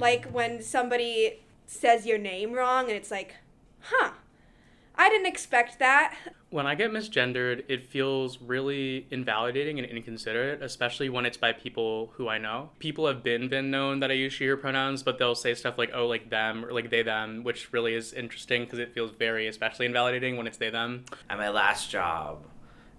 like when somebody says your name wrong and it's like, huh, I didn't expect that. When I get misgendered, it feels really invalidating and inconsiderate, especially when it's by people who I know. People have been known that I use she, her pronouns, but they'll say stuff like, oh, like them, or like they, them, which really is interesting because it feels very especially invalidating when it's they, them. At my last job,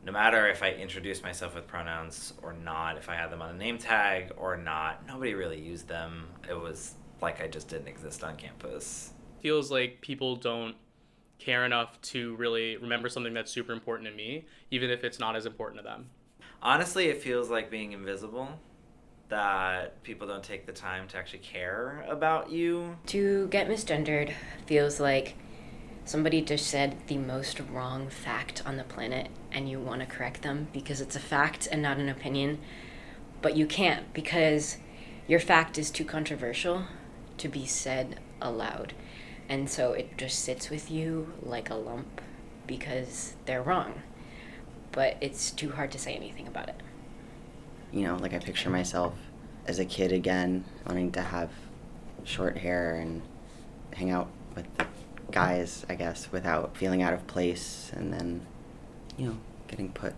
no matter if I introduced myself with pronouns or not, if I had them on a name tag or not, nobody really used them. It was like I just didn't exist on campus. Feels like people don't care enough to really remember something that's super important to me, even if it's not as important to them. Honestly, it feels like being invisible, that people don't take the time to actually care about you. To get misgendered feels like somebody just said the most wrong fact on the planet and you want to correct them because it's a fact and not an opinion, but you can't because your fact is too controversial to be said aloud. And so it just sits with you like a lump because they're wrong. But it's too hard to say anything about it. You know, like I picture myself as a kid again, wanting to have short hair and hang out with the guys, I guess, without feeling out of place. And then, you know, getting put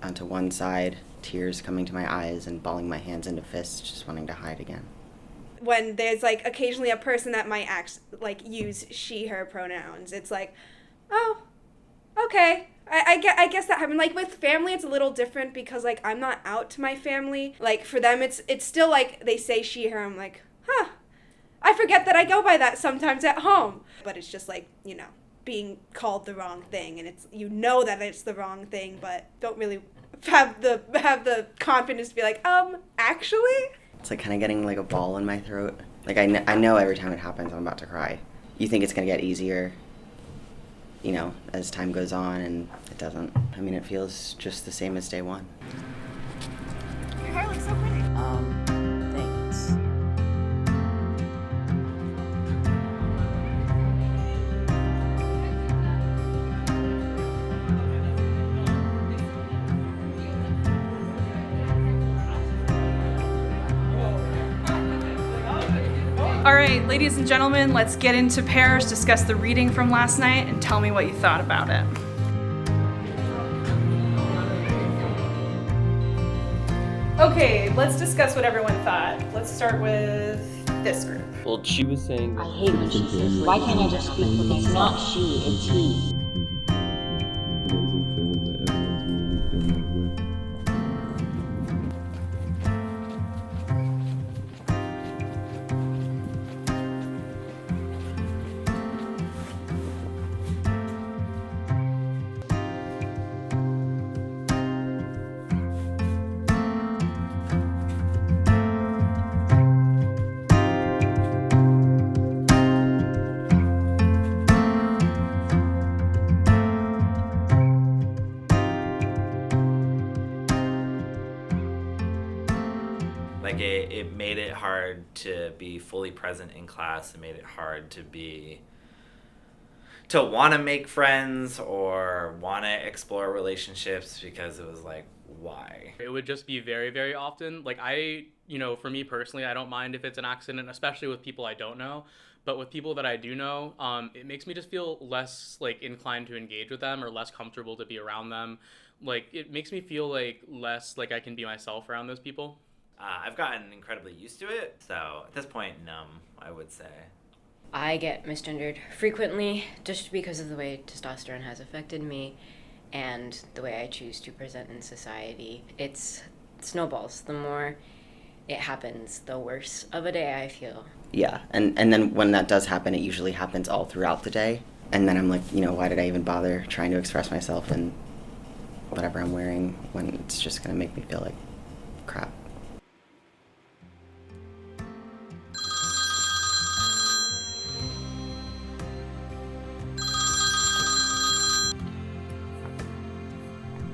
onto one side, tears coming to my eyes and balling my hands into fists, just wanting to hide again. When there's like occasionally a person that might use she, her pronouns, it's like, oh, okay. I guess that happened. Like with family, it's a little different because like I'm not out to my family. Like for them, it's still like they say she, her. I'm like, huh. I forget that I go by that sometimes at home. But it's just like, you know, being called the wrong thing, and it's, you know that it's the wrong thing, but don't really have the confidence to be like, actually. It's like kind of getting like a ball in my throat. Like I know every time it happens I'm about to cry. You think it's going to get easier, you know, as time goes on, and it doesn't. I mean, it feels just the same as day one. Your hair looks so pretty. Thanks. All right, ladies and gentlemen, let's get into pairs, discuss the reading from last night, and tell me what you thought about it. Okay, let's discuss what everyone thought. Let's start with this group. Well, she was saying I hate when she says, why can't I just speak with it's not she, it's he. Like it made it hard to be fully present in class. It made it hard to want to make friends or want to explore relationships because it was like, why? It would just be very, very often. Like for me personally, I don't mind if it's an accident, especially with people I don't know. But with people that I do know, it makes me just feel less like inclined to engage with them or less comfortable to be around them. Like it makes me feel like less like I can be myself around those people. I've gotten incredibly used to it, so at this point, numb, I would say. I get misgendered frequently just because of the way testosterone has affected me and the way I choose to present in society. It snowballs. The more it happens, the worse of a day I feel. Yeah, and then when that does happen, it usually happens all throughout the day. And then I'm like, you know, why did I even bother trying to express myself in whatever I'm wearing when it's just going to make me feel like crap.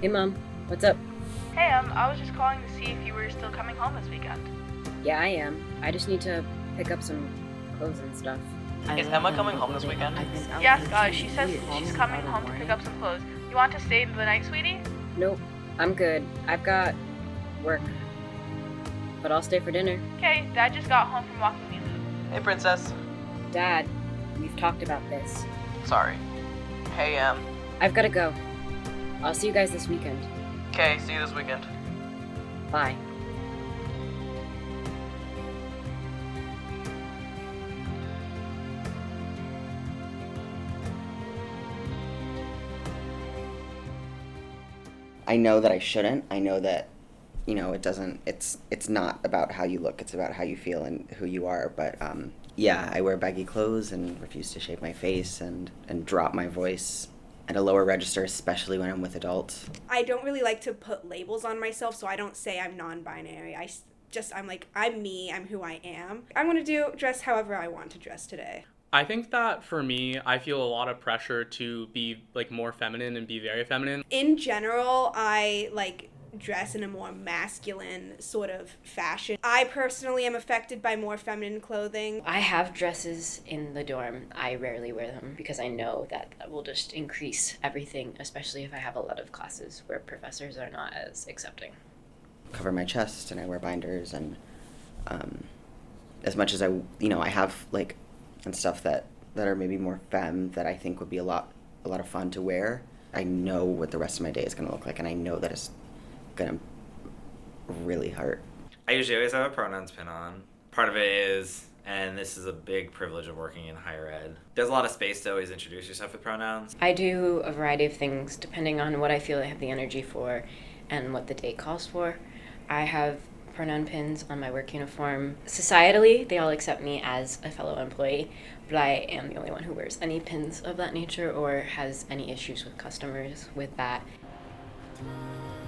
Hey, Mom. What's up? Hey, I was just calling to see if you were still coming home this weekend. Yeah, I am. I just need to pick up some clothes and stuff. Is Emma coming home this weekend? Yes, she says she's coming home to pick up some clothes. You want to stay the night, sweetie? Nope. I'm good. I've got work. But I'll stay for dinner. Okay, Dad just got home from walking me Hey, Princess. Dad, we've talked about this. Sorry. Hey, I've gotta go. I'll see you guys this weekend. Okay, see you this weekend. Bye. I know that I shouldn't. I know that, it doesn't. It's not about how you look. It's about how you feel and who you are. But yeah, I wear baggy clothes and refuse to shave my face and drop my voice at a lower register, especially when I'm with adults. I don't really like to put labels on myself, so I don't say I'm non-binary. I'm like, I'm me, I'm who I am. I'm gonna dress however I want to dress today. I think that for me, I feel a lot of pressure to be like more feminine and be very feminine. In general, I like dress in a more masculine sort of fashion. I personally am affected by more feminine clothing. I have dresses in the dorm. I rarely wear them because I know that will just increase everything, especially if I have a lot of classes where professors are not as accepting. Cover my chest and I wear binders and as much as I have like and stuff that are maybe more femme that I think would be a lot of fun to wear. I know what the rest of my day is going to look like, and I know that it's going to really hurt. I usually always have a pronouns pin on. Part of it is, and this is a big privilege of working in higher ed, there's a lot of space to always introduce yourself with pronouns. I do a variety of things depending on what I feel I have the energy for and what the day calls for. I have pronoun pins on my work uniform. Societally, they all accept me as a fellow employee, but I am the only one who wears any pins of that nature or has any issues with customers with that.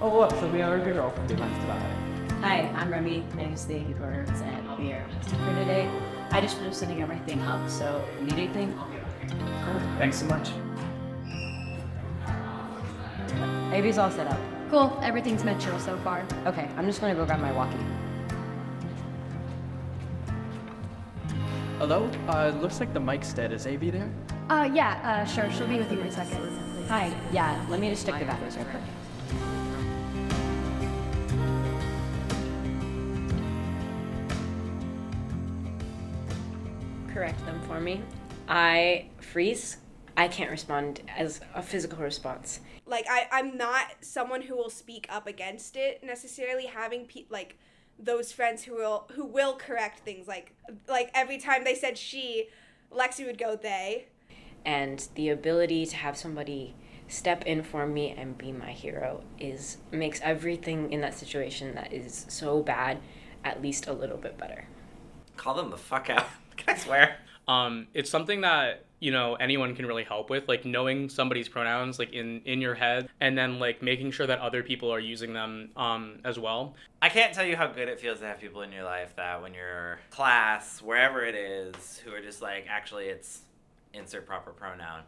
Oh look, so we have a girl from Defense Today. Hi, I'm Remy, News the Keepers, and I'll be your host for today. I just finished setting everything up, so need anything? Cool. Thanks so much. AV's all set up. Cool, everything's been chill so far. Okay, I'm just gonna go grab my walkie. Hello? Looks like the mic's dead. Is AV there? Yeah, sure, she'll be with you in a second. Hi, yeah, let me just stick to batteries real quick. Correct them for me. I freeze. I can't respond as a physical response. Like, I'm not someone who will speak up against it necessarily. Having those friends who will correct things, like every time they said she, Lexi would go they. And the ability to have somebody step in for me and be my hero makes everything in that situation that is so bad at least a little bit better. Call them the fuck out. Can I swear? It's something that anyone can really help with, like knowing somebody's pronouns like in your head, and then like making sure that other people are using them as well. I can't tell you how good it feels to have people in your life that when you're class, wherever it is, who are just like, actually it's insert proper pronoun.